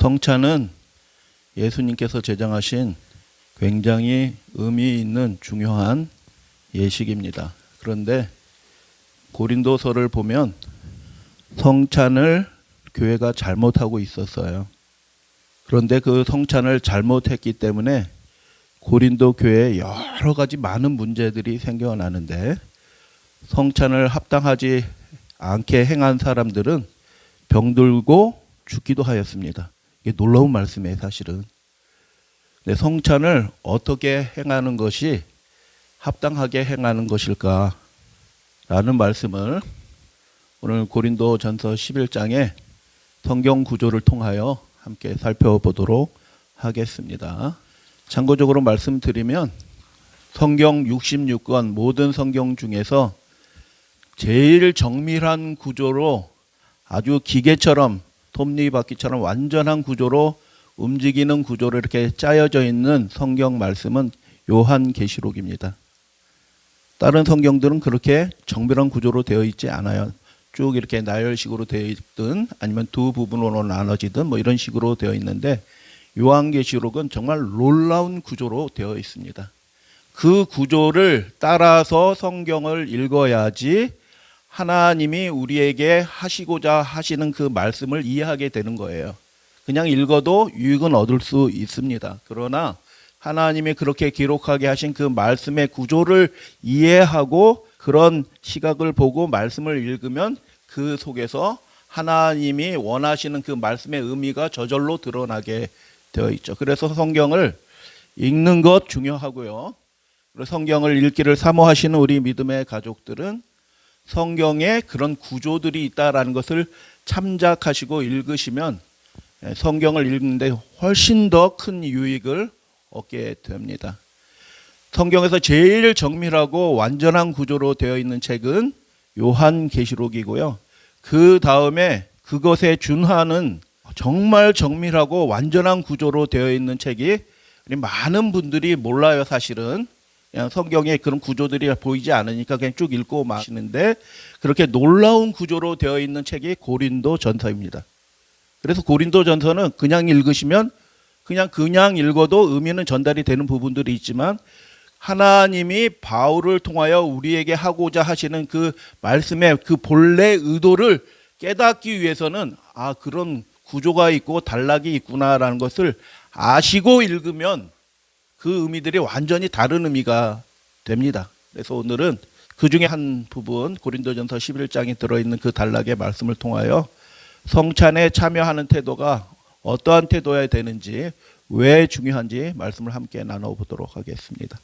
성찬은 예수님께서 제정하신 굉장히 의미 있는 중요한 예식입니다. 그런데 고린도서를 보면 성찬을 교회가 잘못하고 있었어요. 그런데 그 성찬을 잘못했기 때문에 고린도 교회에 여러 가지 많은 문제들이 생겨나는데, 성찬을 합당하지 않게 행한 사람들은 병들고 죽기도 하였습니다. 이게 놀라운 말씀이에요, 사실은. 근데 성찬을 어떻게 행하는 것이 합당하게 행하는 것일까? 라는 말씀을 오늘 고린도전서 11장의 성경 구조를 통하여 함께 살펴보도록 하겠습니다. 참고적으로 말씀드리면 성경 66권 모든 성경 중에서 제일 정밀한 구조로, 아주 기계처럼 톱니바퀴처럼 완전한 구조로 움직이는 구조로 이렇게 짜여져 있는 성경 말씀은 요한계시록입니다. 다른 성경들은 그렇게 정밀한 구조로 되어 있지 않아요. 쭉 이렇게 나열식으로 되어 있든 아니면 두 부분으로 나눠지든 뭐 이런 식으로 되어 있는데, 요한계시록은 정말 놀라운 구조로 되어 있습니다. 그 구조를 따라서 성경을 읽어야지 하나님이 우리에게 하시고자 하시는 그 말씀을 이해하게 되는 거예요. 그냥 읽어도 유익은 얻을 수 있습니다. 그러나 하나님이 그렇게 기록하게 하신 그 말씀의 구조를 이해하고 그런 시각을 보고 말씀을 읽으면 그 속에서 하나님이 원하시는 그 말씀의 의미가 저절로 드러나게 되어 있죠. 그래서 성경을 읽는 것 중요하고요. 성경을 읽기를 사모하시는 우리 믿음의 가족들은 성경에 그런 구조들이 있다라는 것을 참작하시고 읽으시면 성경을 읽는데 훨씬 더 큰 유익을 얻게 됩니다. 성경에서 제일 정밀하고 완전한 구조로 되어 있는 책은 요한계시록이고요. 그 다음에 그것에 준하는 정말 정밀하고 완전한 구조로 되어 있는 책이, 많은 분들이 몰라요, 사실은. 그냥 성경에 그런 구조들이 보이지 않으니까 그냥 쭉 읽고 마시는데, 그렇게 놀라운 구조로 되어 있는 책이 고린도전서입니다. 그래서 고린도전서는 그냥 읽으시면 그냥 읽어도 의미는 전달이 되는 부분들이 있지만, 하나님이 바울을 통하여 우리에게 하고자 하시는 그 말씀의 그 본래 의도를 깨닫기 위해서는 그런 구조가 있고 단락이 있구나라는 것을 아시고 읽으면 그 의미들이 완전히 다른 의미가 됩니다. 그래서 오늘은 그 중에 한 부분, 고린도전서 11장에 들어있는 그 단락의 말씀을 통하여 성찬에 참여하는 태도가 어떠한 태도여야 되는지, 왜 중요한지 말씀을 함께 나눠보도록 하겠습니다.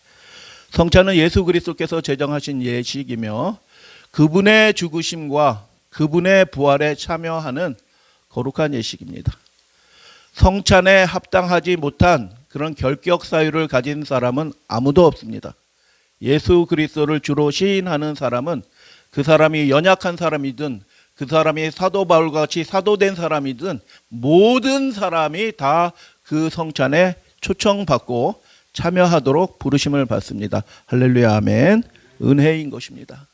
성찬은 예수 그리스도께서 제정하신 예식이며 그분의 죽으심과 그분의 부활에 참여하는 거룩한 예식입니다. 성찬에 합당하지 못한 그런 결격 사유를 가진 사람은 아무도 없습니다. 예수 그리스도를 주로 시인하는 사람은 그 사람이 연약한 사람이든 그 사람이 사도 바울과 같이 사도된 사람이든 모든 사람이 다 그 성찬에 초청받고 참여하도록 부르심을 받습니다. 할렐루야, 아멘. 은혜인 것입니다.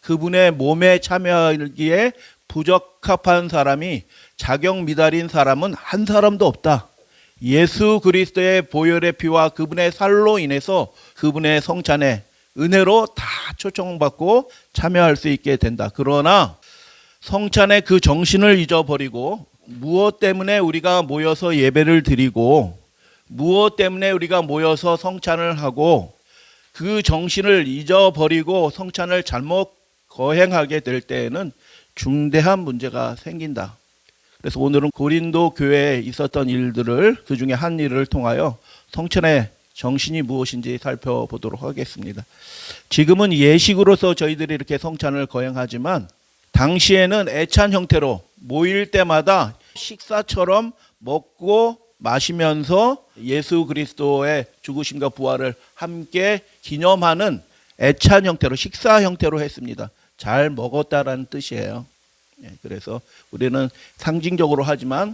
그분의 몸에 참여하기에 부적합한 사람이, 자격 미달인 사람은 한 사람도 없다. 예수 그리스도의 보혈의 피와 그분의 살로 인해서 그분의 성찬에 은혜로 다 초청받고 참여할 수 있게 된다. 그러나 성찬의 그 정신을 잊어버리고, 무엇 때문에 우리가 모여서 예배를 드리고 무엇 때문에 우리가 모여서 성찬을 하고 그 정신을 잊어버리고 성찬을 잘못 거행하게 될 때에는 중대한 문제가 생긴다. 그래서 오늘은 고린도 교회에 있었던 일들을, 그 중에 한 일을 통하여 성찬의 정신이 무엇인지 살펴보도록 하겠습니다. 지금은 예식으로서 저희들이 이렇게 성찬을 거행하지만, 당시에는 애찬 형태로 모일 때마다 식사처럼 먹고 마시면서 예수 그리스도의 죽으심과 부활을 함께 기념하는 애찬 형태로, 식사 형태로 했습니다. 잘 먹었다라는 뜻이에요. 그래서 우리는 상징적으로 하지만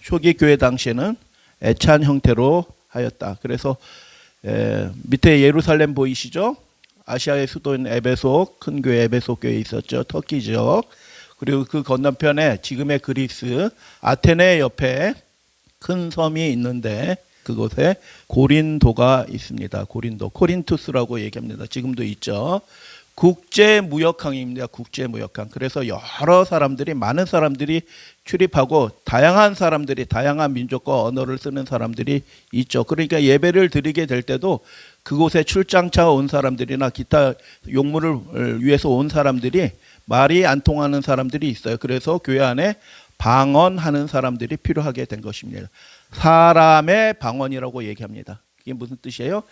초기 교회 당시에는 애찬 형태로 하였다. 그래서 밑에 예루살렘 보이시죠? 아시아의 수도인 에베소, 큰 교회 에베소 교회 있었죠. 터키 지역. 그리고 그 건너편에 지금의 그리스 아테네 옆에 큰 섬이 있는데 그곳에 고린도가 있습니다. 고린도, 코린투스라고 얘기합니다. 지금도 있죠. 국제무역항입니다. 국제무역항. 그래서 여러 사람들이, 많은 사람들이 출입하고 다양한 사람들이, 다양한 민족과 언어를 쓰는 사람들이 있죠. 그러니까 예배를 드리게 될 때도 그곳에 출장차 온 사람들이나 기타 용무를 위해서 온 사람들이 말이 안 통하는 사람들이 있어요. 그래서 교회 안에 방언하는 사람들이 필요하게 된 것입니다. 사람의 방언이라고 얘기합니다. 이게 무슨 뜻이에요?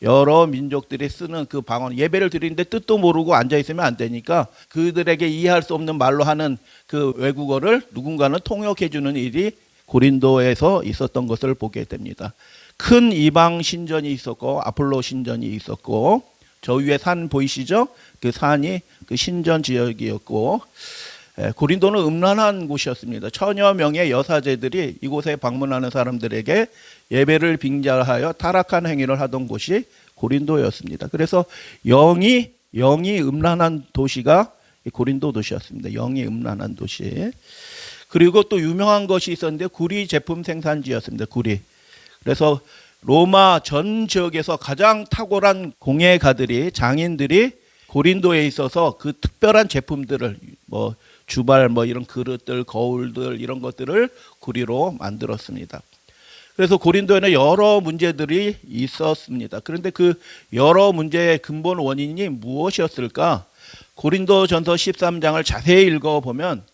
여러 민족들이 쓰는 그 방언, 예배를 드리는데 뜻도 모르고 앉아 있으면 안 되니까 그들에게 이해할 수 없는 말로 하는 그 외국어를 누군가는 통역해 주는 일이 고린도에서 있었던 것을 보게 됩니다. 큰 이방 신전이 있었고 아폴로 신전이 있었고 저 위에 산 보이시죠? 그 산이 그 신전 지역이었고 고린도는 음란한 곳이었습니다. 천여 명의 여사제들이 이곳에 방문하는 사람들에게 예배를 빙자하여 타락한 행위를 하던 곳이 고린도였습니다. 그래서 영이 음란한 도시가 고린도 도시였습니다. 영이 음란한 도시. 그리고 또 유명한 것이 있었는데 구리 제품 생산지였습니다. 구리. 그래서 로마 전 지역에서 가장 탁월한 공예가들이, 장인들이 고린도에 있어서 그 특별한 제품들을 주발 이런 그릇들, 거울들 이런 것들을 구리로 만들었습니다. 그래서 고린도에는 여러 문제들이 있었습니다. 그런데 그 여러 문제의 근본 원인이 무엇이었을까? 고린도전서 13장을 자세히 읽어보면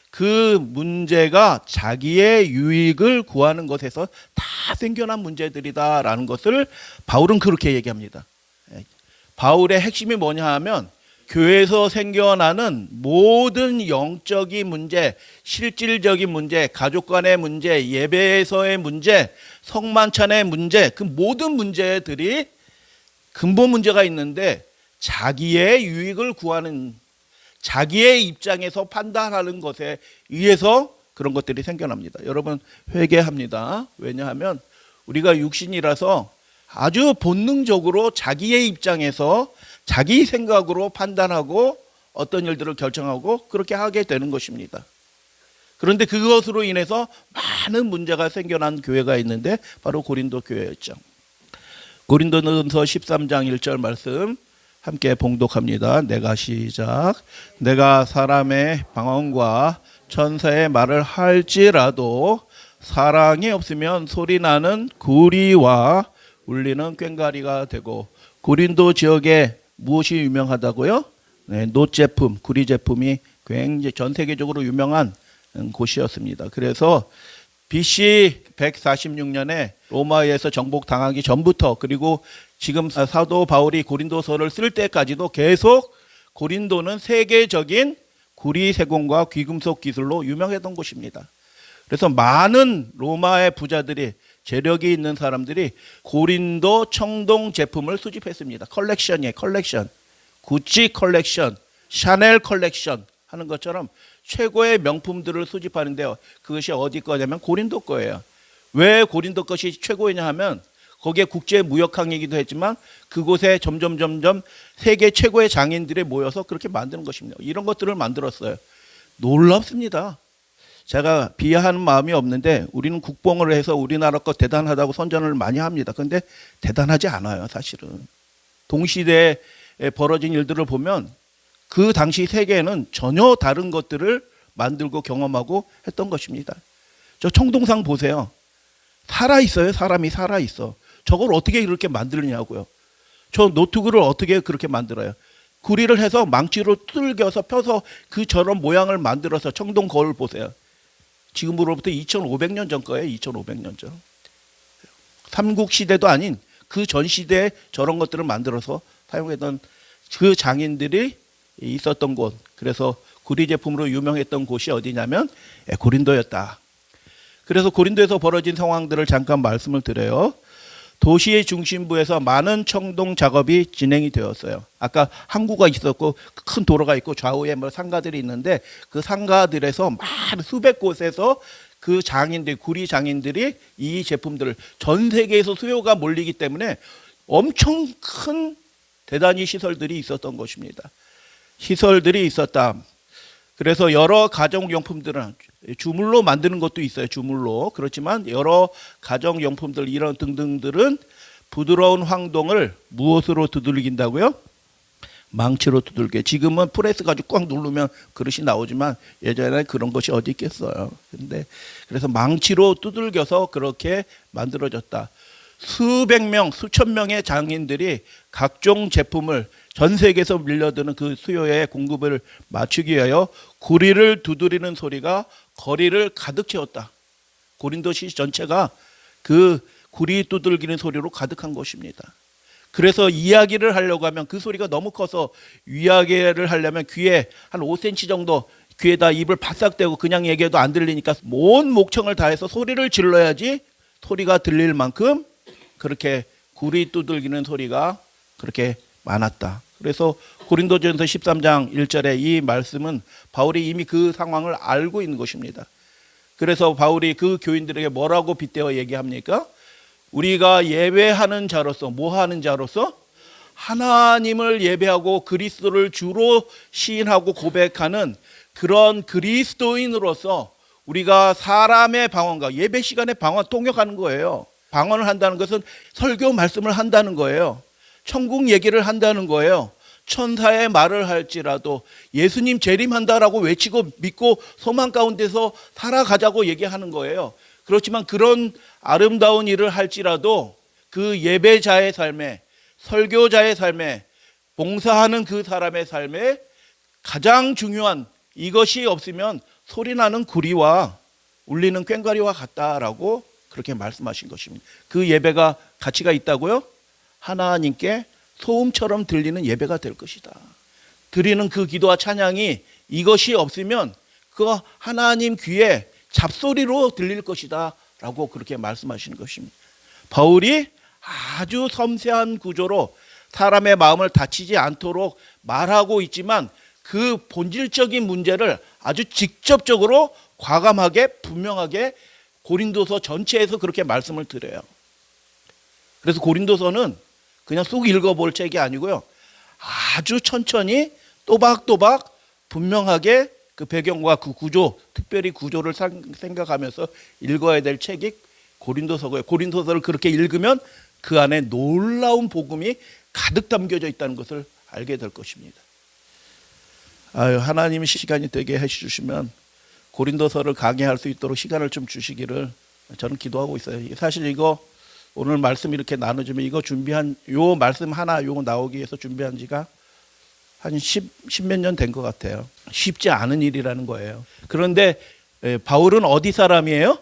그 문제가 자기의 유익을 구하는 것에서 다 생겨난 문제들이다라는 것을 바울은 그렇게 얘기합니다. 바울의 핵심이 뭐냐 하면 교회에서 생겨나는 모든 영적인 문제, 실질적인 문제, 가족 간의 문제, 예배에서의 문제, 성만찬의 문제, 그 모든 문제들이 근본 문제가 있는데 자기의 유익을 구하는, 자기의 입장에서 판단하는 것에 의해서 그런 것들이 생겨납니다. 여러분 회개합니다. 왜냐하면 우리가 육신이라서 아주 본능적으로 자기의 입장에서 자기 생각으로 판단하고 어떤 일들을 결정하고 그렇게 하게 되는 것입니다. 그런데 그것으로 인해서 많은 문제가 생겨난 교회가 있는데 바로 고린도 교회였죠. 고린도전서 13장 1절 말씀 함께 봉독합니다. 내가 시작. 내가 사람의 방언과 천사의 말을 할지라도 사랑이 없으면 소리나는 구리와 울리는 꽹과리가 되고, 고린도 지역에 무엇이 유명하다고요? 놋 제품, 구리 제품이 굉장히 전 세계적으로 유명한 곳이었습니다. 그래서 BC 146년에 로마에서 정복당하기 전부터, 그리고 지금 사도 바울이 고린도서를 쓸 때까지도 계속 고린도는 세계적인 구리 세공과 귀금속 기술로 유명했던 곳입니다. 그래서 많은 로마의 부자들이, 재력이 있는 사람들이 고린도 청동 제품을 수집했습니다. 컬렉션이에요. 컬렉션. 구찌 컬렉션, 샤넬 컬렉션 하는 것처럼 최고의 명품들을 수집하는데요. 그것이 어디 거냐면 고린도 거예요. 왜 고린도 것이 최고이냐 하면 거기에 국제무역항이기도 했지만 그곳에 점점 세계 최고의 장인들이 모여서 그렇게 만드는 것입니다. 이런 것들을 만들었어요. 놀랍습니다. 제가 비하하는 마음이 없는데 우리는 국뽕을 해서 우리나라 것 대단하다고 선전을 많이 합니다. 그런데 대단하지 않아요, 사실은. 동시대에 벌어진 일들을 보면 그 당시 세계에는 전혀 다른 것들을 만들고 경험하고 했던 것입니다. 저 청동상 보세요. 살아있어요. 사람이 살아있어. 저걸 어떻게 그렇게 만들냐고요. 저 노트구를 어떻게 그렇게 만들어요. 구리를 해서 망치로 뚫겨서 펴서 그 저런 모양을 만들어서 청동 거울 보세요. 지금으로부터 2500년 전 거예요. 2500년 전. 삼국시대도 아닌 그 전 시대에 저런 것들을 만들어서 사용했던 그 장인들이 있었던 곳. 그래서 구리 제품으로 유명했던 곳이 어디냐면 고린도였다. 그래서 고린도에서 벌어진 상황들을 잠깐 말씀을 드려요. 도시의 중심부에서 많은 청동 작업이 진행이 되었어요. 아까 항구가 있었고 큰 도로가 있고 좌우에 상가들이 있는데 그 상가들에서 많은 수백 곳에서 그 장인들, 구리 장인들이 이 제품들을 전 세계에서 수요가 몰리기 때문에 엄청 큰 대단히 시설들이 있었던 것입니다. 시설들이 있었다. 그래서 여러 가정용품들은 주물로 만드는 것도 있어요. 주물로. 그렇지만 여러 가정용품들 이런 등등들은 부드러운 황동을 무엇으로 두들긴다고요? 망치로 두들겨. 지금은 프레스 가지고 꽉 누르면 그릇이 나오지만 예전에 그런 것이 어디 있겠어요. 근데 그래서 망치로 두들겨서 그렇게 만들어졌다. 수백 명, 수천 명의 장인들이 각종 제품을 전 세계에서 밀려드는 그 수요에 공급을 맞추기 위하여 구리를 두드리는 소리가 거리를 가득 채웠다. 고린도시 전체가 그 구리 두들기는 소리로 가득한 것입니다. 그래서 이야기를 하려고 하면 그 소리가 너무 커서 이야기를 하려면 귀에 한 5cm 정도 귀에다 입을 바싹 대고 그냥 얘기해도 안 들리니까 온 목청을 다해서 소리를 질러야지 소리가 들릴 만큼 그렇게 구리 두들기는 소리가 그렇게 많았다. 그래서 고린도전서 13장 1절에 이 말씀은 바울이 이미 그 상황을 알고 있는 것입니다. 그래서 바울이 그 교인들에게 뭐라고 빗대어 얘기합니까? 우리가 예배하는 자로서 뭐 하는 자로서? 하나님을 예배하고 그리스도를 주로 시인하고 고백하는 그런 그리스도인으로서 우리가 사람의 방언과 예배 시간에 방언 통역하는 거예요. 방언을 한다는 것은 설교 말씀을 한다는 거예요. 천국 얘기를 한다는 거예요. 천사의 말을 할지라도 예수님 재림한다라고 외치고 믿고 소망 가운데서 살아가자고 얘기하는 거예요. 그렇지만 그런 아름다운 일을 할지라도 그 예배자의 삶에, 설교자의 삶에, 봉사하는 그 사람의 삶에 가장 중요한 이것이 없으면 소리나는 구리와 울리는 꽹과리와 같다라고 그렇게 말씀하신 것입니다. 그 예배가 가치가 있다고요? 하나님께 소음처럼 들리는 예배가 될 것이다. 드리는 그 기도와 찬양이 이것이 없으면 그 하나님 귀에 잡소리로 들릴 것이다 라고 그렇게 말씀하시는 것입니다. 바울이 아주 섬세한 구조로 사람의 마음을 다치지 않도록 말하고 있지만 그 본질적인 문제를 아주 직접적으로 과감하게 분명하게 고린도서 전체에서 그렇게 말씀을 드려요. 그래서 고린도서는 그냥 쑥 읽어볼 책이 아니고요. 아주 천천히 또박또박 분명하게 그 배경과 그 구조, 특별히 구조를 생각하면서 읽어야 될 책이 고린도서고요. 고린도서를 그렇게 읽으면 그 안에 놀라운 복음이 가득 담겨져 있다는 것을 알게 될 것입니다. 하나님이 시간이 되게 해주시면 고린도서를 강의할 수 있도록 시간을 좀 주시기를 저는 기도하고 있어요. 사실 이거 오늘 말씀 이렇게 나눠주면 이거 준비한 요 말씀 하나 요거 나오기 위해서 준비한 지가 한 10몇 년 된 것 같아요. 쉽지 않은 일이라는 거예요. 그런데 바울은 어디 사람이에요?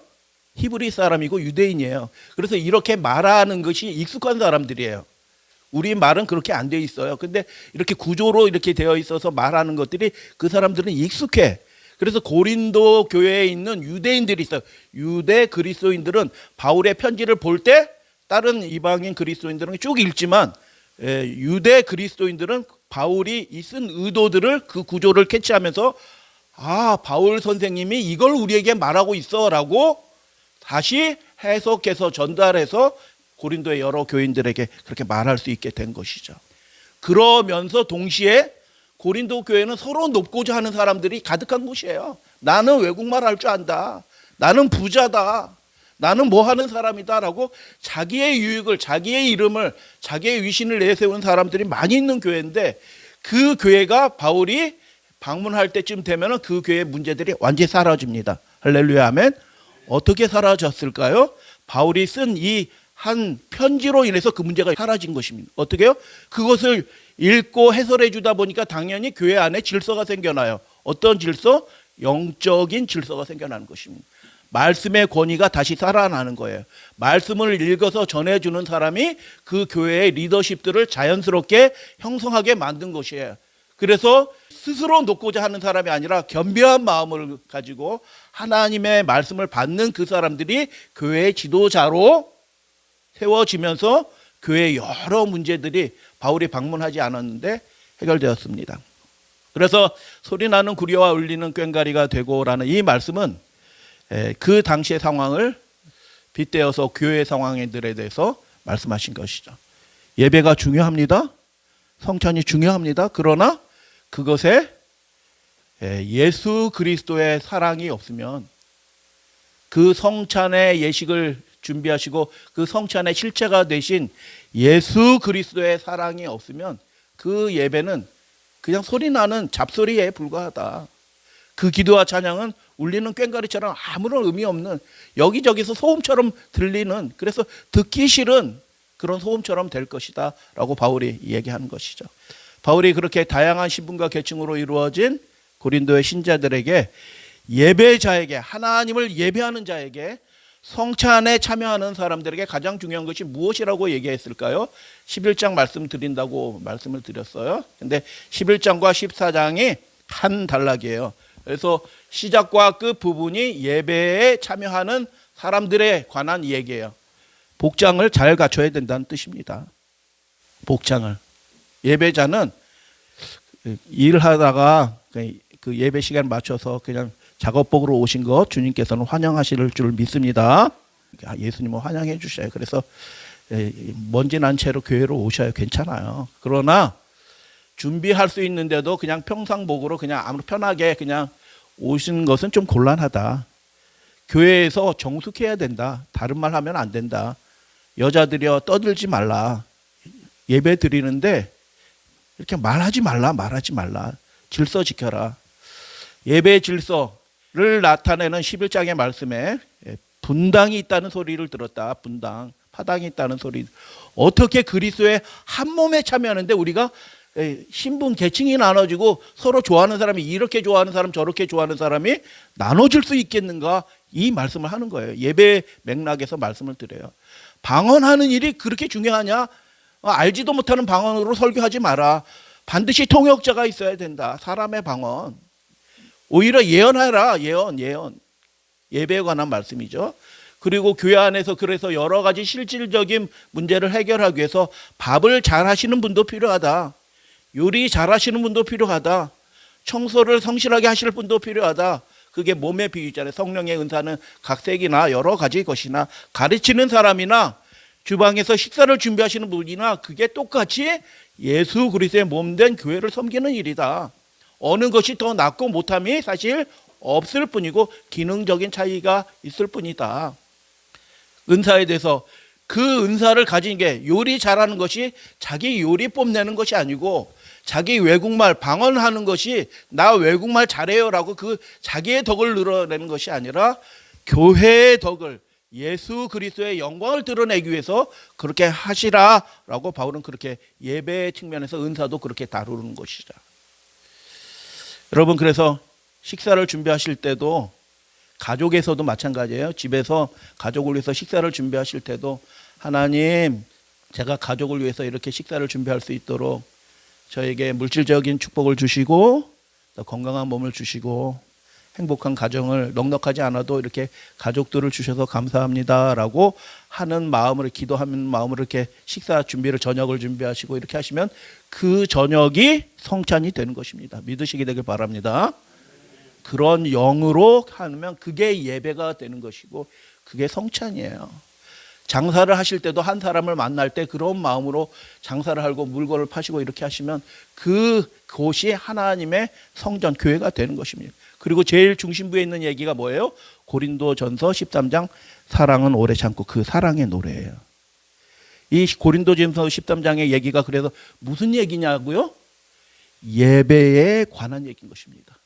히브리 사람이고 유대인이에요. 그래서 이렇게 말하는 것이 익숙한 사람들이에요. 우리 말은 그렇게 안 돼 있어요. 근데 이렇게 구조로 이렇게 되어 있어서 말하는 것들이 그 사람들은 익숙해. 그래서 고린도 교회에 있는 유대인들이 있어요. 유대 그리스도인들은 바울의 편지를 볼 때 다른 이방인 그리스도인들은 쭉 읽지만 유대 그리스도인들은 바울이 쓴 의도들을 그 구조를 캐치하면서 바울 선생님이 이걸 우리에게 말하고 있어 라고 다시 해석해서 전달해서 고린도의 여러 교인들에게 그렇게 말할 수 있게 된 것이죠. 그러면서 동시에 고린도 교회는 서로 높고자 하는 사람들이 가득한 곳이에요. 나는 외국말 할 줄 안다. 나는 부자다. 나는 뭐 하는 사람이다 라고 자기의 유익을, 자기의 이름을, 자기의 위신을 내세운 사람들이 많이 있는 교회인데 그 교회가 바울이 방문할 때쯤 되면 그 교회의 문제들이 완전히 사라집니다. 할렐루야 아멘. 어떻게 사라졌을까요? 바울이 쓴 이 한 편지로 인해서 그 문제가 사라진 것입니다. 어떻게요? 그것을 읽고 해설해 주다 보니까 당연히 교회 안에 질서가 생겨나요. 어떤 질서? 영적인 질서가 생겨나는 것입니다. 말씀의 권위가 다시 살아나는 거예요. 말씀을 읽어서 전해주는 사람이 그 교회의 리더십들을 자연스럽게 형성하게 만든 것이에요. 그래서 스스로 높고자 하는 사람이 아니라 겸비한 마음을 가지고 하나님의 말씀을 받는 그 사람들이 교회의 지도자로 세워지면서 교회의 여러 문제들이 바울이 방문하지 않았는데 해결되었습니다. 그래서 소리나는 구리와 울리는 꽹과리가 되고라는 이 말씀은 그 당시의 상황을 빗대어서 교회 상황들에 대해서 말씀하신 것이죠. 예배가 중요합니다. 성찬이 중요합니다. 그러나 그것에 예수 그리스도의 사랑이 없으면, 그 성찬의 예식을 준비하시고 그 성찬의 실체가 되신 예수 그리스도의 사랑이 없으면 그 예배는 그냥 소리 나는 잡소리에 불과하다. 그 기도와 찬양은 울리는 꽹과리처럼 아무런 의미 없는, 여기저기서 소음처럼 들리는, 그래서 듣기 싫은 그런 소음처럼 될 것이다 라고 바울이 얘기하는 것이죠. 바울이 그렇게 다양한 신분과 계층으로 이루어진 고린도의 신자들에게, 예배자에게, 하나님을 예배하는 자에게, 성찬에 참여하는 사람들에게 가장 중요한 것이 무엇이라고 얘기했을까요? 11장 말씀드린다고 말씀을 드렸어요. 근데 11장과 14장이 한 단락이에요. 그래서 시작과 끝 부분이 예배에 참여하는 사람들에 관한 얘기예요. 복장을 잘 갖춰야 된다는 뜻입니다. 복장을. 예배자는 일하다가 그 예배 시간 맞춰서 그냥 작업복으로 오신 것 주님께서는 환영하실 줄 믿습니다. 예수님은 환영해 주셔요. 그래서 먼지 난 채로 교회로 오셔요. 괜찮아요. 그러나 준비할 수 있는데도 그냥 평상복으로 그냥 아무 편하게 그냥 오시는 것은 좀 곤란하다. 교회에서 정숙해야 된다. 다른 말 하면 안 된다. 여자들이여 떠들지 말라. 예배 드리는데 이렇게 말하지 말라. 질서 지켜라. 예배 질서를 나타내는 11장의 말씀에 분당이 있다는 소리를 들었다. 분당, 파당이 있다는 소리. 어떻게 그리스도의 한 몸에 참여하는데 우리가 신분 계층이 나눠지고 서로 좋아하는 사람이 이렇게 좋아하는 사람 저렇게 좋아하는 사람이 나눠질 수 있겠는가, 이 말씀을 하는 거예요. 예배 맥락에서 말씀을 드려요. 방언하는 일이 그렇게 중요하냐? 알지도 못하는 방언으로 설교하지 마라. 반드시 통역자가 있어야 된다. 사람의 방언. 오히려 예언하라. 예언. 예배에 관한 말씀이죠. 그리고 교회 안에서 그래서 여러 가지 실질적인 문제를 해결하기 위해서 밥을 잘 하시는 분도 필요하다. 요리 잘 하시는 분도 필요하다. 청소를 성실하게 하실 분도 필요하다. 그게 몸의 비유잖아요. 성령의 은사는 각색이나 여러 가지 것이나, 가르치는 사람이나 주방에서 식사를 준비하시는 분이나 그게 똑같이 예수 그리스도의 몸된 교회를 섬기는 일이다. 어느 것이 더 낫고 못함이 사실 없을 뿐이고 기능적인 차이가 있을 뿐이다. 은사에 대해서 그 은사를 가진 게, 요리 잘하는 것이 자기 요리 뽐내는 것이 아니고 자기 외국말 방언하는 것이 나 외국말 잘해요라고 그 자기의 덕을 늘어내는 것이 아니라 교회의 덕을, 예수 그리스도의 영광을 드러내기 위해서 그렇게 하시라라고 바울은 그렇게 예배 측면에서 은사도 그렇게 다루는 것이다. 여러분, 그래서 식사를 준비하실 때도, 가족에서도 마찬가지예요. 집에서 가족을 위해서 식사를 준비하실 때도, 하나님, 제가 가족을 위해서 이렇게 식사를 준비할 수 있도록 저에게 물질적인 축복을 주시고 또 건강한 몸을 주시고 행복한 가정을, 넉넉하지 않아도 이렇게 가족들을 주셔서 감사합니다라고 하는 마음으로, 기도하는 마음으로 이렇게 식사 준비를, 저녁을 준비하시고 이렇게 하시면 그 저녁이 성찬이 되는 것입니다. 믿으시게 되길 바랍니다. 그런 영으로 하면 그게 예배가 되는 것이고 그게 성찬이에요. 장사를 하실 때도 한 사람을 만날 때 그런 마음으로 장사를 하고 물건을 파시고 이렇게 하시면 그곳이 하나님의 성전, 교회가 되는 것입니다. 그리고 제일 중심부에 있는 얘기가 뭐예요? 고린도전서 13장, 사랑은 오래 참고, 그 사랑의 노래예요. 이 고린도전서 13장의 얘기가 그래서 무슨 얘기냐고요? 예배에 관한 얘기인 것입니다.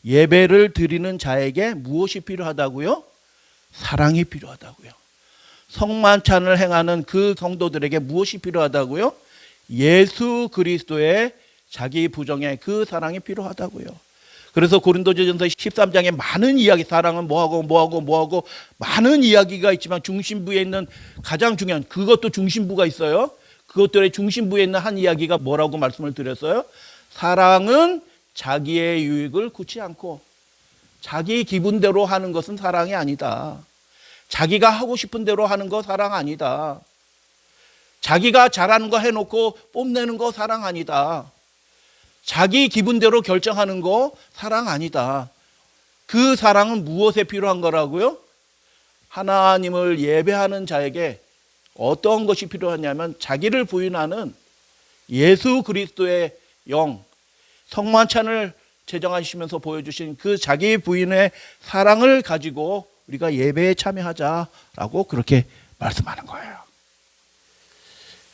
예배를 드리는 자에게 무엇이 필요하다고요? 사랑이 필요하다고요. 성만찬을 행하는 그 성도들에게 무엇이 필요하다고요? 예수 그리스도의 자기 부정의 그 사랑이 필요하다고요. 그래서 고린도전서 13장에 많은 이야기, 사랑은 뭐하고 많은 이야기가 있지만 중심부에 있는 가장 중요한, 그것도 중심부가 있어요. 그것들의 중심부에 있는 한 이야기가 뭐라고 말씀을 드렸어요? 사랑은 자기의 유익을 구치 않고, 자기 기분대로 하는 것은 사랑이 아니다. 자기가 하고 싶은 대로 하는 거 사랑 아니다. 자기가 잘하는 거 해놓고 뽐내는 거 사랑 아니다. 자기 기분대로 결정하는 거 사랑 아니다. 그 사랑은 무엇에 필요한 거라고요? 하나님을 예배하는 자에게 어떤 것이 필요하냐면 자기를 부인하는 예수 그리스도의 영, 성만찬을 제정하시면서 보여주신 그 자기 부인의 사랑을 가지고 우리가 예배에 참여하자라고 그렇게 말씀하는 거예요.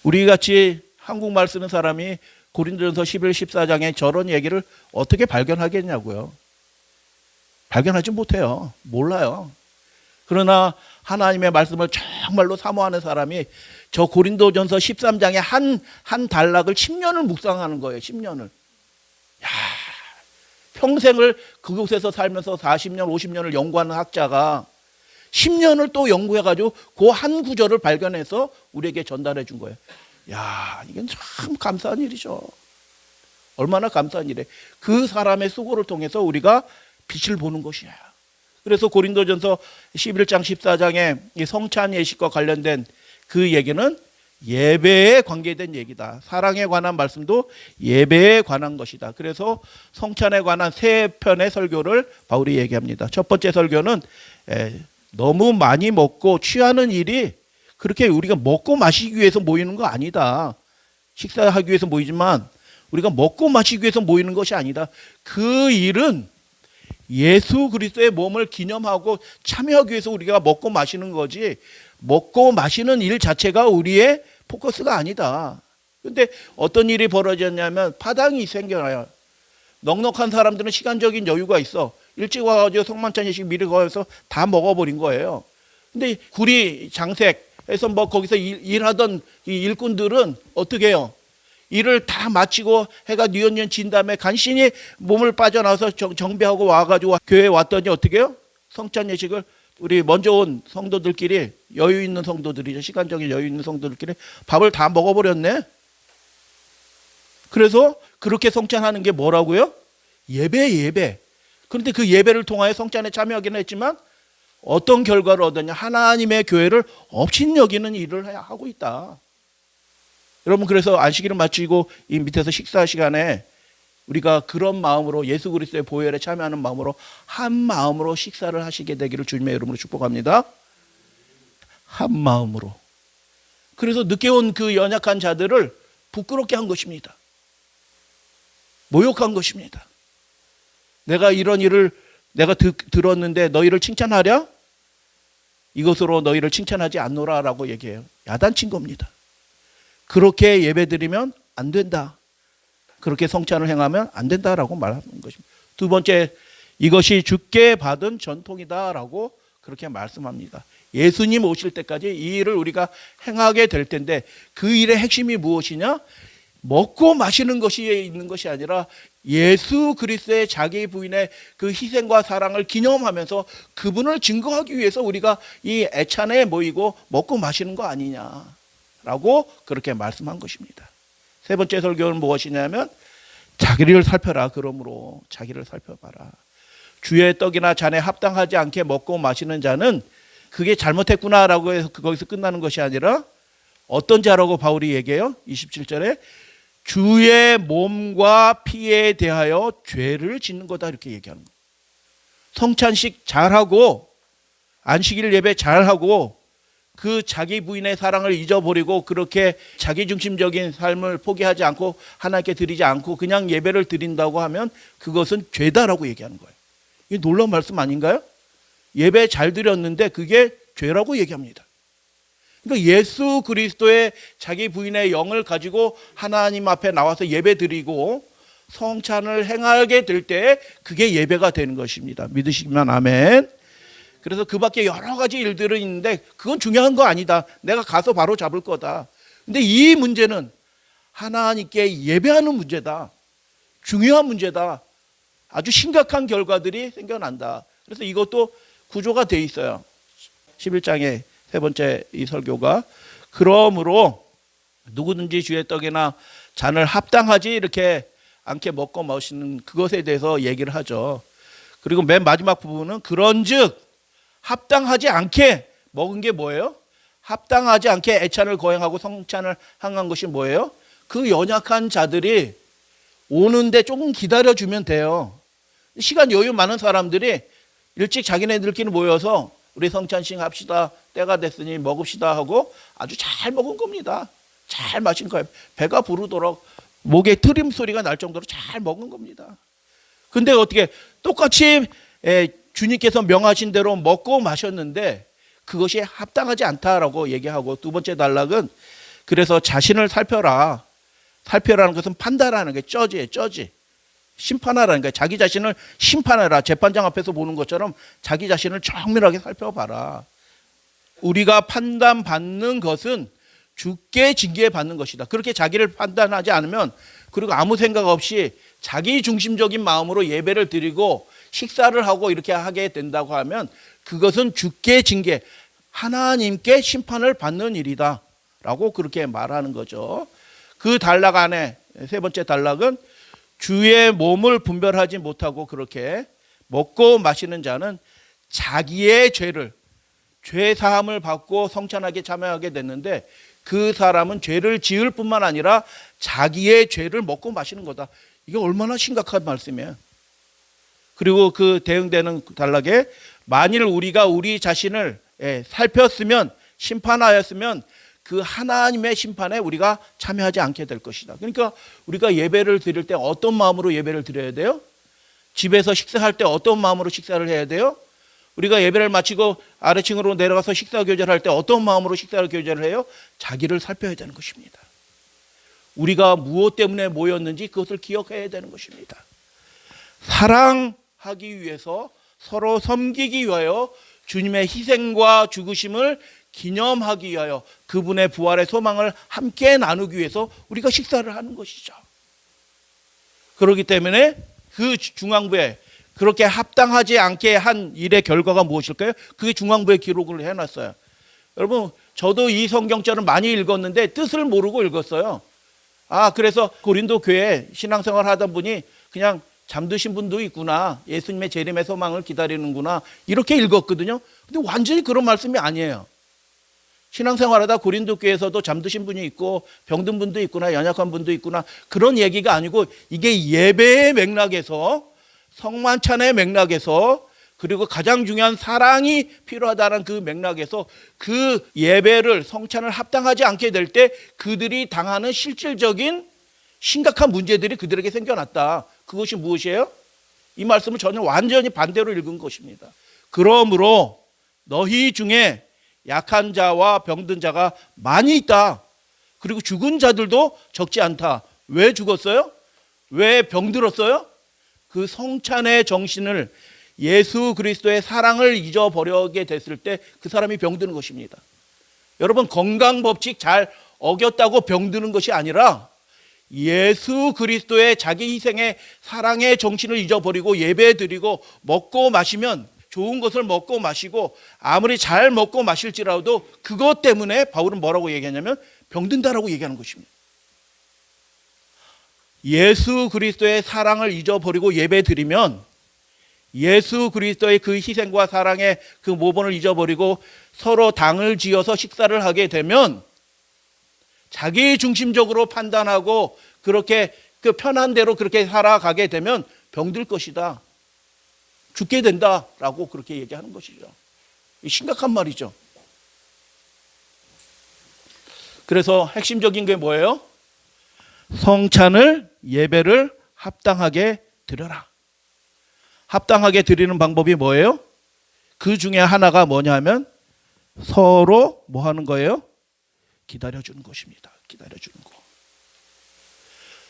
우리 같이 한국말 쓰는 사람이 고린도전서 11, 14장에 저런 얘기를 어떻게 발견하겠냐고요. 발견하지 못해요. 몰라요. 그러나 하나님의 말씀을 정말로 사모하는 사람이 저 고린도전서 13장에 한 단락을 10년을 묵상하는 거예요. 10년을. 야, 평생을 그곳에서 살면서 40년, 50년을 연구하는 학자가 10년을 또 연구해가지고 그 한 구절을 발견해서 우리에게 전달해 준 거예요. 야, 이건 참 감사한 일이죠. 얼마나 감사한 일이에요. 그 사람의 수고를 통해서 우리가 빛을 보는 것이야. 그래서 고린도전서 11장 14장에 이 성찬 예식과 관련된 그 얘기는 예배에 관계된 얘기다. 사랑에 관한 말씀도 예배에 관한 것이다. 그래서 성찬에 관한 세 편의 설교를 바울이 얘기합니다. 첫 번째 설교는 너무 많이 먹고 취하는 일이 그렇게 우리가 먹고 마시기 위해서 모이는 거 아니다. 식사하기 위해서 모이지만 우리가 먹고 마시기 위해서 모이는 것이 아니다. 그 일은 예수 그리스도의 몸을 기념하고 참여하기 위해서 우리가 먹고 마시는 거지, 먹고 마시는 일 자체가 우리의 포커스가 아니다. 그런데 어떤 일이 벌어졌냐면 파당이 생겨나요. 넉넉한 사람들은 시간적인 여유가 있어. 일찍 와가지고 성만찬 예식 미리 거해서 다 먹어버린 거예요. 근데 구리 장색해서 뭐 거기서 일하던 이 일꾼들은 어떻게 해요? 일을 다 마치고 해가 뉘엿뉘엿 진 다음에 간신히 몸을 빠져나와서 정비하고 와가지고 교회에 왔더니 어떻게 해요? 성찬 예식을 우리 먼저 온 성도들끼리, 여유 있는 성도들이죠. 시간적인 여유 있는 성도들끼리 밥을 다 먹어버렸네. 그래서 그렇게 성찬하는 게 뭐라고요? 예배. 그런데 그 예배를 통하여 성찬에 참여하기는 했지만 어떤 결과를 얻었냐? 하나님의 교회를 업신여기는 일을 하고 있다. 여러분, 그래서 안식일을 마치고 이 밑에서 식사 시간에 우리가 그런 마음으로 예수 그리스도의 보혈에 참여하는 마음으로 한 마음으로 식사를 하시게 되기를 주님의 이름으로 축복합니다. 한 마음으로. 그래서 늦게 온 그 연약한 자들을 부끄럽게 한 것입니다. 모욕한 것입니다. 내가 이런 일을 내가 들었는데 너희를 칭찬하랴? 이것으로 너희를 칭찬하지 않노라라고 얘기해요. 야단친 겁니다. 그렇게 예배드리면 안 된다. 그렇게 성찬을 행하면 안 된다라고 말하는 것입니다. 두 번째, 이것이 주께 받은 전통이다라고 그렇게 말씀합니다. 예수님 오실 때까지 이 일을 우리가 행하게 될 텐데 그 일의 핵심이 무엇이냐? 먹고 마시는 것이 있는 것이 아니라 예수 그리스도의 자기 부인의 그 희생과 사랑을 기념하면서 그분을 증거하기 위해서 우리가 이 애찬에 모이고 먹고 마시는 거 아니냐라고 그렇게 말씀한 것입니다. 세 번째 설교는 무엇이냐면 자기를 살펴라. 그러므로 자기를 살펴봐라. 주의 떡이나 잔에 합당하지 않게 먹고 마시는 자는 그게 잘못했구나라고 해서 거기서 끝나는 것이 아니라 어떤 자라고 바울이 얘기해요? 27절에 주의 몸과 피에 대하여 죄를 짓는 거다 이렇게 얘기하는 거예요. 성찬식 잘하고 안식일 예배 잘하고 그 자기 부인의 사랑을 잊어버리고 그렇게 자기중심적인 삶을 포기하지 않고 하나님께 드리지 않고 그냥 예배를 드린다고 하면 그것은 죄다라고 얘기하는 거예요. 이게 놀라운 말씀 아닌가요? 예배 잘 드렸는데 그게 죄라고 얘기합니다. 그러니까 예수 그리스도의 자기 부인의 영을 가지고 하나님 앞에 나와서 예배 드리고 성찬을 행하게 될 때 그게 예배가 되는 것입니다. 믿으시면 아멘. 그래서 그 밖에 여러 가지 일들은 있는데 그건 중요한 거 아니다. 내가 가서 바로 잡을 거다. 근데 이 문제는 하나님께 예배하는 문제다. 중요한 문제다. 아주 심각한 결과들이 생겨난다. 그래서 이것도 구조가 돼 있어요. 11장의 세 번째 이 설교가 그러므로 누구든지 주의 떡이나 잔을 합당하지 이렇게 않게 먹고 마시는 그것에 대해서 얘기를 하죠. 그리고 맨 마지막 부분은 그런즉 합당하지 않게 먹은 게 뭐예요? 합당하지 않게 애찬을 거행하고 성찬을 행한 것이 뭐예요? 그 연약한 자들이 오는데 조금 기다려주면 돼요. 시간 여유 많은 사람들이 일찍 자기네들끼리 모여서 우리 성찬식 합시다. 때가 됐으니 먹읍시다 하고 아주 잘 먹은 겁니다. 잘 마신 거예요. 배가 부르도록 목에 트림 소리가 날 정도로 잘 먹은 겁니다. 근데 어떻게 똑같이 주님께서 명하신 대로 먹고 마셨는데 그것이 합당하지 않다라고 얘기하고, 두 번째 단락은 그래서 자신을 살펴라. 살펴라는 것은 판단하는 게 저지. 심판하라는 거예요. 자기 자신을 심판해라. 재판장 앞에서 보는 것처럼 자기 자신을 정밀하게 살펴봐라. 우리가 판단받는 것은 주께 징계받는 것이다. 그렇게 자기를 판단하지 않으면, 그리고 아무 생각 없이 자기 중심적인 마음으로 예배를 드리고 식사를 하고 이렇게 하게 된다고 하면 그것은 주께 징계, 하나님께 심판을 받는 일이다 라고 그렇게 말하는 거죠. 그 단락 안에 세 번째 단락은 주의 몸을 분별하지 못하고 그렇게 먹고 마시는 자는 자기의 죄 사함을 받고 성찬하게 참여하게 됐는데, 그 사람은 죄를 지을 뿐만 아니라 자기의 죄를 먹고 마시는 거다. 이게 얼마나 심각한 말씀이에요. 그리고 그 대응되는 단락에 만일 우리가 우리 자신을 살폈으면, 심판하였으면 그 하나님의 심판에 우리가 참여하지 않게 될 것이다. 그러니까 우리가 예배를 드릴 때 어떤 마음으로 예배를 드려야 돼요? 집에서 식사할 때 어떤 마음으로 식사를 해야 돼요? 우리가 예배를 마치고 아래층으로 내려가서 식사 교제를 할 때 어떤 마음으로 식사 교제를 해요? 자기를 살펴야 되는 것입니다. 우리가 무엇 때문에 모였는지 그것을 기억해야 되는 것입니다. 사랑하기 위해서, 서로 섬기기 위하여, 주님의 희생과 죽으심을 기념하기 위하여, 그분의 부활의 소망을 함께 나누기 위해서 우리가 식사를 하는 것이죠. 그렇기 때문에 그 중앙부에 그렇게 합당하지 않게 한 일의 결과가 무엇일까요? 그게 중앙부에 기록을 해놨어요. 여러분, 저도 이 성경절을 많이 읽었는데 뜻을 모르고 읽었어요. 그래서 고린도 교회 신앙생활 하던 분이 그냥 잠드신 분도 있구나, 예수님의 재림의 소망을 기다리는구나, 이렇게 읽었거든요. 근데 완전히 그런 말씀이 아니에요. 신앙생활하다 고린도 교회에서도 잠드신 분이 있고 병든 분도 있구나, 연약한 분도 있구나, 그런 얘기가 아니고 이게 예배의 맥락에서, 성만찬의 맥락에서, 그리고 가장 중요한 사랑이 필요하다는 그 맥락에서 그 예배를, 성찬을 합당하지 않게 될 때 그들이 당하는 실질적인 심각한 문제들이 그들에게 생겨났다. 그것이 무엇이에요? 이 말씀을 전혀 완전히 반대로 읽은 것입니다. 그러므로 너희 중에 약한 자와 병든 자가 많이 있다. 그리고 죽은 자들도 적지 않다. 왜 죽었어요? 왜 병들었어요? 그 성찬의 정신을, 예수 그리스도의 사랑을 잊어버리게 됐을 때 그 사람이 병드는 것입니다. 여러분, 건강법칙 잘 어겼다고 병드는 것이 아니라 예수 그리스도의 자기 희생의 사랑의 정신을 잊어버리고 예배드리고 먹고 마시면, 좋은 것을 먹고 마시고 아무리 잘 먹고 마실지라도 그것 때문에 바울은 뭐라고 얘기하냐면 병든다라고 얘기하는 것입니다. 예수 그리스도의 사랑을 잊어버리고 예배드리면, 예수 그리스도의 그 희생과 사랑의 그 모범을 잊어버리고 서로 당을 지어서 식사를 하게 되면, 자기 중심적으로 판단하고 그렇게 그 편한 대로 그렇게 살아가게 되면 병들 것이다, 죽게 된다라고 그렇게 얘기하는 것이죠. 심각한 말이죠. 그래서 핵심적인 게 뭐예요? 성찬을, 예배를 합당하게 드려라. 합당하게 드리는 방법이 뭐예요? 그 중에 하나가 뭐냐 하면 서로 뭐 하는 거예요? 기다려주는 것입니다. 기다려주는 거.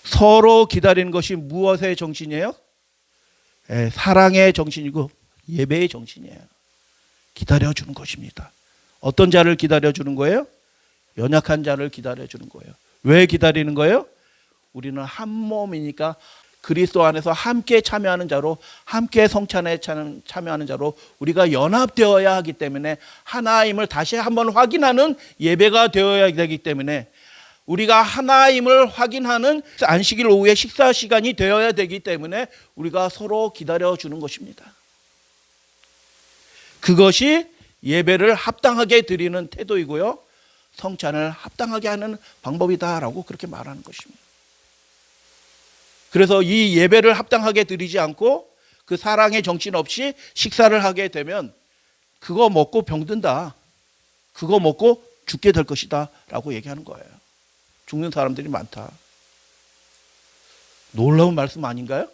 서로 기다리는 것이 무엇의 정신이에요? 사랑의 정신이고 예배의 정신이에요. 기다려주는 것입니다. 어떤 자를 기다려주는 거예요? 연약한 자를 기다려주는 거예요. 왜 기다리는 거예요? 우리는 한 몸이니까 그리스도 안에서 함께 참여하는 자로, 함께 성찬에 참여하는 자로 우리가 연합되어야 하기 때문에, 하나임을 다시 한번 확인하는 예배가 되어야 되기 때문에, 우리가 하나임을 확인하는 안식일 오후에 식사 시간이 되어야 되기 때문에 우리가 서로 기다려주는 것입니다. 그것이 예배를 합당하게 드리는 태도이고요, 성찬을 합당하게 하는 방법이다라고 그렇게 말하는 것입니다. 그래서 이 예배를 합당하게 드리지 않고 그 사랑의 정신 없이 식사를 하게 되면 그거 먹고 병든다, 그거 먹고 죽게 될 것이다 라고 얘기하는 거예요. 죽는 사람들이 많다. 놀라운 말씀 아닌가요?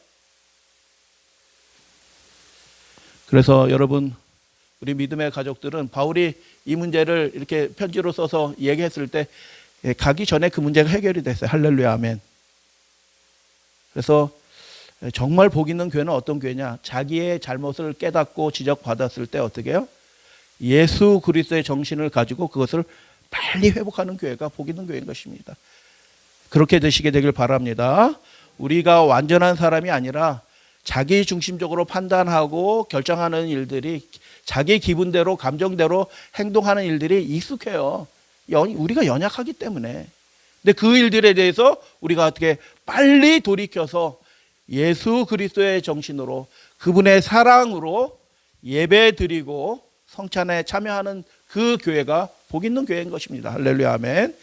그래서 여러분, 우리 믿음의 가족들은 바울이 이 문제를 이렇게 편지로 써서 얘기했을 때 가기 전에 그 문제가 해결이 됐어요. 할렐루야, 아멘. 그래서 정말 복 있는 교회는 어떤 교회냐? 자기의 잘못을 깨닫고 지적받았을 때 어떻게 해요? 예수 그리스도의 정신을 가지고 그것을 빨리 회복하는 교회가 복 있는 교회인 것입니다. 그렇게 되시게 되길 바랍니다. 우리가 완전한 사람이 아니라 자기 중심적으로 판단하고 결정하는 일들이, 자기 기분대로 감정대로 행동하는 일들이 익숙해요. 우리가 연약하기 때문에. 근데 그 일들에 대해서 우리가 어떻게 빨리 돌이켜서 예수 그리스도의 정신으로, 그분의 사랑으로 예배 드리고 성찬에 참여하는 그 교회가 복 있는 교회인 것입니다. 할렐루야, 아멘.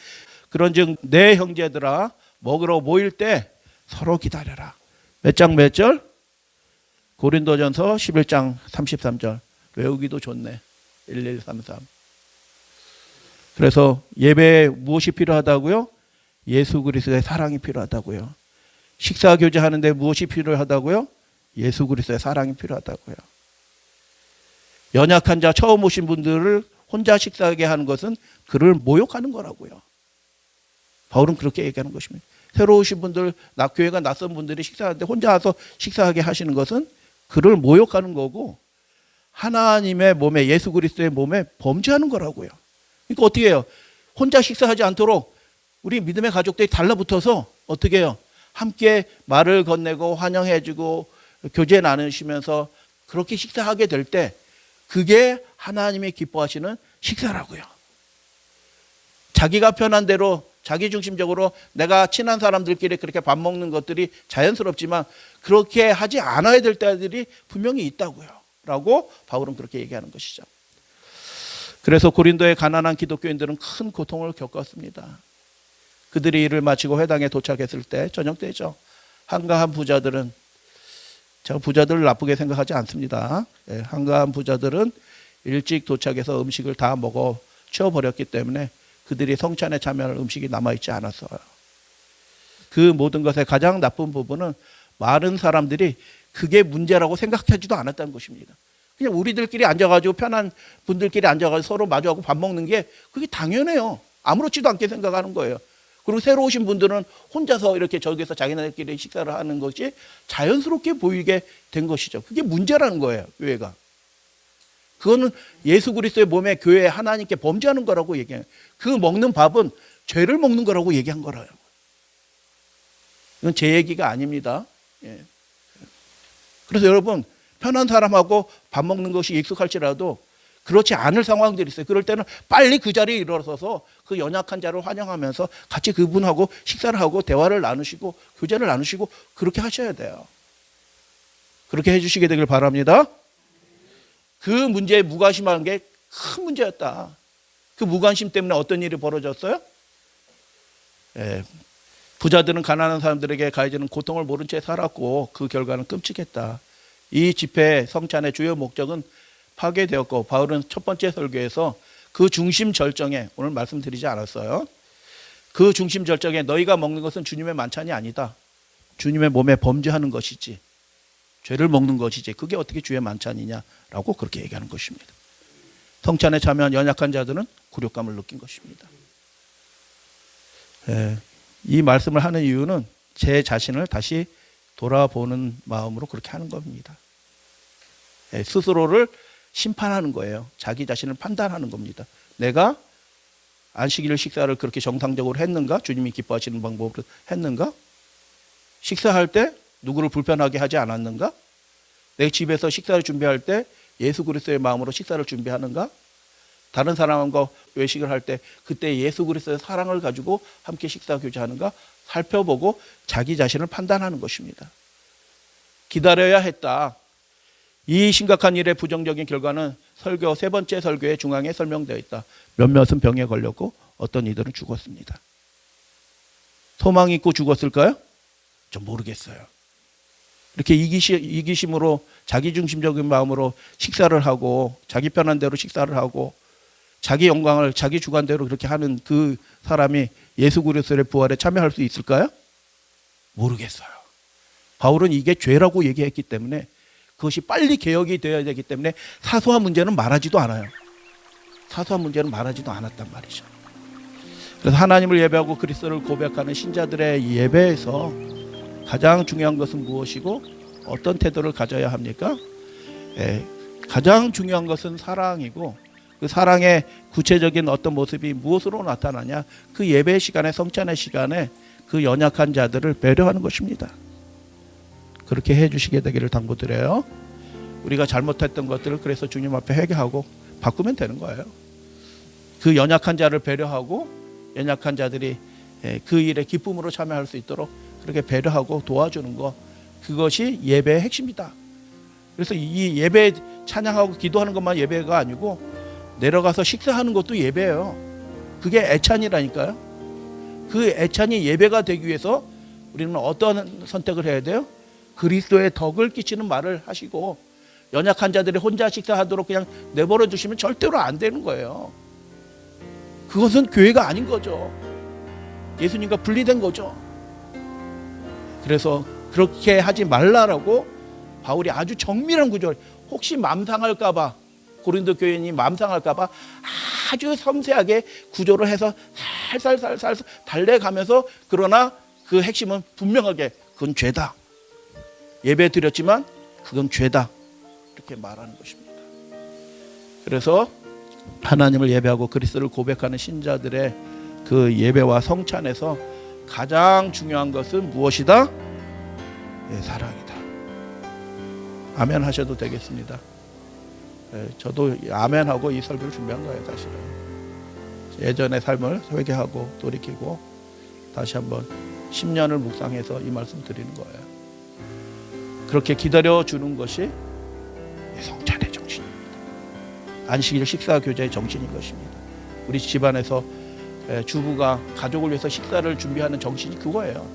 그런즉 내 형제들아, 먹으러 모일 때 서로 기다려라. 몇 장 몇 절? 고린도전서 11장 33절. 외우기도 좋네. 1133. 그래서 예배에 무엇이 필요하다고요? 예수 그리스도의 사랑이 필요하다고요. 식사 교제하는데 무엇이 필요하다고요? 예수 그리스도의 사랑이 필요하다고요. 연약한 자, 처음 오신 분들을 혼자 식사하게 하는 것은 그를 모욕하는 거라고요. 바울은 그렇게 얘기하는 것입니다. 새로 오신 분들, 교회가 낯선 분들이 식사하는데 혼자 와서 식사하게 하시는 것은 그를 모욕하는 거고, 하나님의 몸에, 예수 그리스도의 몸에 범죄하는 거라고요. 그러니까 어떻게 해요? 혼자 식사하지 않도록 우리 믿음의 가족들이 달라붙어서 어떻게 해요? 함께 말을 건네고 환영해주고 교제 나누시면서 그렇게 식사하게 될 때 그게 하나님이 기뻐하시는 식사라고요. 자기가 편한 대로 자기 중심적으로 내가 친한 사람들끼리 그렇게 밥 먹는 것들이 자연스럽지만 그렇게 하지 않아야 될 때들이 분명히 있다고요. 라고 바울은 그렇게 얘기하는 것이죠. 그래서 고린도의 가난한 기독교인들은 큰 고통을 겪었습니다. 그들이 일을 마치고 회당에 도착했을 때 저녁 때죠. 한가한 부자들은, 제가 부자들을 나쁘게 생각하지 않습니다. 한가한 부자들은 일찍 도착해서 음식을 다 먹어 치워버렸기 때문에 그들이 성찬에 참여할 음식이 남아있지 않았어요. 그 모든 것의 가장 나쁜 부분은 많은 사람들이 그게 문제라고 생각하지도 않았다는 것입니다. 그냥 우리들끼리 앉아가지고 편한 분들끼리 앉아가지고 서로 마주하고 밥 먹는 게 그게 당연해요. 아무렇지도 않게 생각하는 거예요. 그리고 새로 오신 분들은 혼자서 이렇게 저기서 자기네들끼리 식사를 하는 것이 자연스럽게 보이게 된 것이죠. 그게 문제라는 거예요, 교회가. 그거는 예수 그리스도의 몸에 교회 하나님께 범죄하는 거라고 얘기해요. 그 먹는 밥은 죄를 먹는 거라고 얘기한 거라요. 이건 제 얘기가 아닙니다. 예. 그래서 여러분, 편한 사람하고 밥 먹는 것이 익숙할지라도 그렇지 않을 상황들이 있어요. 그럴 때는 빨리 그 자리에 일어서서 그 연약한 자를 환영하면서 같이 그분하고 식사를 하고 대화를 나누시고 교제를 나누시고 그렇게 하셔야 돼요. 그렇게 해주시게 되길 바랍니다. 그 문제에 무관심한 게 큰 문제였다. 그 무관심 때문에 어떤 일이 벌어졌어요? 부자들은 가난한 사람들에게 가해지는 고통을 모른 채 살았고 그 결과는 끔찍했다. 이 집회 성찬의 주요 목적은 파괴되었고, 바울은 첫 번째 설교에서 그 중심 절정에, 오늘 말씀드리지 않았어요. 그 중심 절정에 너희가 먹는 것은 주님의 만찬이 아니다. 주님의 몸에 범죄하는 것이지, 죄를 먹는 것이지, 그게 어떻게 주의 만찬이냐라고 그렇게 얘기하는 것입니다. 성찬에 참여한 연약한 자들은 굴욕감을 느낀 것입니다. 이 말씀을 하는 이유는 제 자신을 다시 돌아보는 마음으로 그렇게 하는 겁니다. 스스로를 심판하는 거예요. 자기 자신을 판단하는 겁니다. 내가 안식일 식사를 그렇게 정상적으로 했는가? 주님이 기뻐하시는 방법으로 했는가? 식사할 때 누구를 불편하게 하지 않았는가? 내 집에서 식사를 준비할 때 예수 그리스도의 마음으로 식사를 준비하는가? 다른 사람과 외식을 할 때 그때 예수 그리스도의 사랑을 가지고 함께 식사 교제하는가? 살펴보고 자기 자신을 판단하는 것입니다. 기다려야 했다. 이 심각한 일의 부정적인 결과는 설교 세 번째 설교의 중앙에 설명되어 있다. 몇몇은 병에 걸렸고 어떤 이들은 죽었습니다. 소망 있고 죽었을까요? 좀 모르겠어요. 이렇게 이기심으로 자기중심적인 마음으로 식사를 하고 자기 편한 대로 식사를 하고 자기 영광을 자기 주관대로 그렇게 하는 그 사람이 예수 그리스도의 부활에 참여할 수 있을까요? 모르겠어요. 바울은 이게 죄라고 얘기했기 때문에 그것이 빨리 개혁이 되어야 되기 때문에 사소한 문제는 말하지도 않아요. 사소한 문제는 말하지도 않았단 말이죠. 그래서 하나님을 예배하고 그리스도를 고백하는 신자들의 이 예배에서 가장 중요한 것은 무엇이고 어떤 태도를 가져야 합니까? 가장 중요한 것은 사랑이고 그 사랑의 구체적인 어떤 모습이 무엇으로 나타나냐? 그 예배 시간에, 성찬의 시간에 그 연약한 자들을 배려하는 것입니다. 그렇게 해주시게 되기를 당부드려요. 우리가 잘못했던 것들을 그래서 주님 앞에 회개하고 바꾸면 되는 거예요. 그 연약한 자를 배려하고 연약한 자들이 그 일에 기쁨으로 참여할 수 있도록 그렇게 배려하고 도와주는 것, 그것이 예배의 핵심이다. 그래서 이 예배 찬양하고 기도하는 것만 예배가 아니고 내려가서 식사하는 것도 예배예요. 그게 애찬이라니까요. 그 애찬이 예배가 되기 위해서 우리는 어떤 선택을 해야 돼요? 그리스도의 덕을 끼치는 말을 하시고 연약한 자들이 혼자 식사하도록 그냥 내버려 두시면 절대로 안 되는 거예요. 그것은 교회가 아닌 거죠. 예수님과 분리된 거죠. 그래서 그렇게 하지 말라라고 바울이 아주 정밀한 구절, 혹시 맘상할까봐, 고린도 교인이 맘상할까봐 아주 섬세하게 구조를 해서 살살 달래가면서, 그러나 그 핵심은 분명하게 그건 죄다. 예배 드렸지만 그건 죄다. 이렇게 말하는 것입니다. 그래서 하나님을 예배하고 그리스도를 고백하는 신자들의 그 예배와 성찬에서 가장 중요한 것은 무엇이다? 사랑이다. 아멘 하셔도 되겠습니다. 저도 아멘하고 이 설교를 준비한 거예요. 사실은 예전의 삶을 회개하고 돌이키고 다시 한번 10년을 묵상해서 이 말씀 드리는 거예요. 그렇게 기다려주는 것이 성찬의 정신입니다. 안식일 식사 교제의 정신인 것입니다. 우리 집안에서 주부가 가족을 위해서 식사를 준비하는 정신이 그거예요.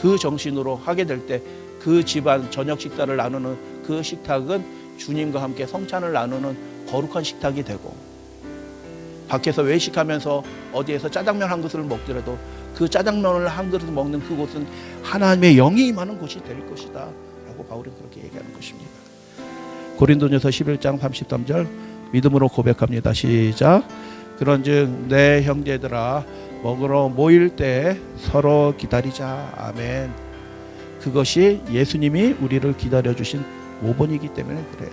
그 정신으로 하게 될 때 그 집안 저녁 식사를 나누는 그 식탁은 주님과 함께 성찬을 나누는 거룩한 식탁이 되고, 밖에서 외식하면서 어디에서 짜장면 한 그릇을 먹더라도 그 짜장면을 한 그릇 먹는 그곳은 하나님의 영이 임하는 곳이 될 것이다 라고 바울은 그렇게 얘기하는 것입니다. 고린도전서 11장 33절 믿음으로 고백합니다. 시작. 그런즉 내 형제들아 먹으러 모일 때 서로 기다리자. 아멘. 그것이 예수님이 우리를 기다려주신 모본이기 때문에 그래요.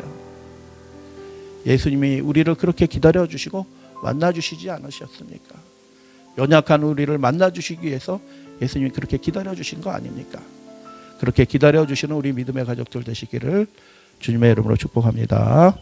예수님이 우리를 그렇게 기다려주시고 만나주시지 않으셨습니까? 연약한 우리를 만나주시기 위해서 예수님이 그렇게 기다려주신 거 아닙니까? 그렇게 기다려주시는 우리 믿음의 가족들 되시기를 주님의 이름으로 축복합니다.